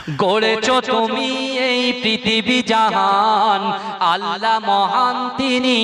গড়েছো তুমি এই পৃথিবী জাহান, আল্লাহ মহান তিনি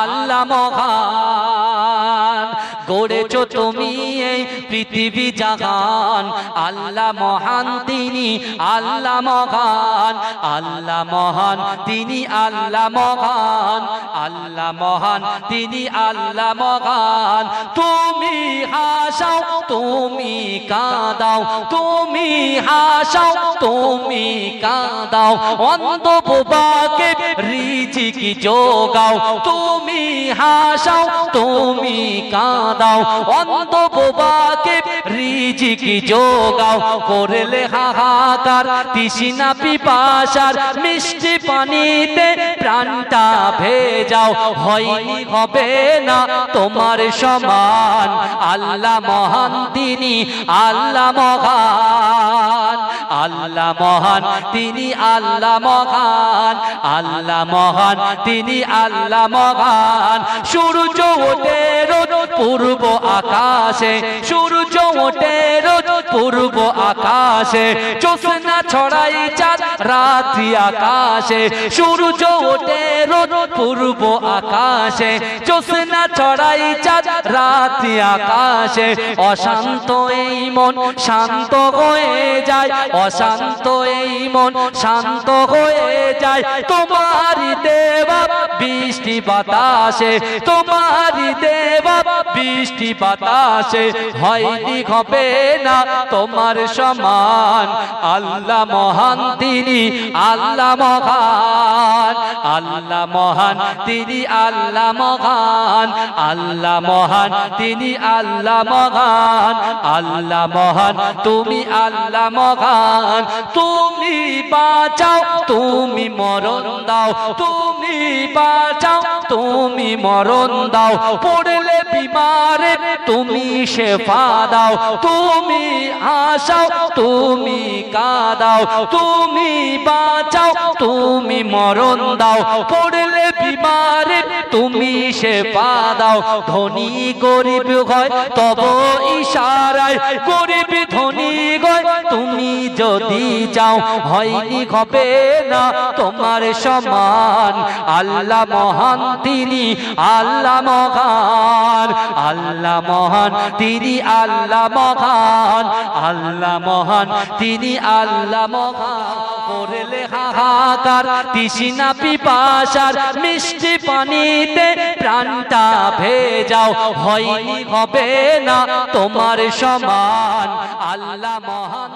আল্লাহ মহান। গড়েছো তুমি এই পৃথিবী জাহান, আল্লাহ মহান তিনি আল্লাহ মহান। আল্লাহ মহান তিনি আল্লাহ মহান, আল্লাহ মহান তিনি আল্লাহ মহান। তুমি হাসাও তুমি কাঁদাও, তুমি হাসাও তুমি কাঁদাও, অন্ধ বোবাকে রিজিক যোগাও। তুমি হাসাও তুমি কাঁদাও, অন্ধ বোবাকে রিজিক যোগাও। করলে হাহাকার তৃষ্ণা পিপাসার, মিষ্টি পানিতে প্রাণটা ভেজাও। হয়নি হবে না তোমার সমান, আল্লাহ মহান তিনি আল্লাহ মহান। আল্লাহ মহান তিনি আল্লাহ মহান, আল্লাহ মহান তিনি আল্লাহ মহান। সূর্য ওঠে রোজ পূর্ব আকাশে, সূর্য ওঠে রোজ পূর্ব আকাশে। জ্যোৎস্না ছড়াই চাঁদ রাত্রি আকাশে, সূর্য ওঠে রোজ পূর্ব আকাশে। জ্যোৎস্না ছড়াই চাঁদ রাত্রি আকাশে। অশান্ত এই মন শান্ত হয়ে যায়, অশান্ত এই মন শান্ত হয়ে যায়। তোমারি দেওয়া বৃষ্টি বাতাসে, তোমারি দেওয়া বৃষ্টি বাতাসে। হয়নি হবে না তোমার সমান, আল্লাহ মহান তিনি আল্লাহ মহান। আল্লাহ মহান তিনি আল্লাহ মহান, আল্লাহ মহান তিনি আল্লাহ মহান। আল্লাহ মহান তুমি আল্লাহ মহান। তুমি বাঁচাও তুমি মরণ দাও, তুমি বাঁচাও তুমি মরণ দাও। পড়লে বিমারে তুমি শেফা দাও, তুমি হাসাও তুমি কাঁদাও। তুমি বাঁচাও তুমি মরণ দাও, পড়লে বিমারে তুমি শেফা দাও। ধনী গরিব হয় তব ইশারায়, গরিব ধনী হয় তুমি যদি চাও। হয়নি হবে না তোমার সমান, আল্লাহ মহান তিনি আল্লাহ মহান। আল্লাহ মহান তিনি আল্লাহ মহান, আল্লাহ মহান তিনি আল্লাহ মহান। করলে হাহাকার তৃষ্ণা পিপাসার, মিষ্টি পানিতে প্রাণটা ভেজাও। হয়নি হবে না তোমার সমান, আল্লাহ মহান।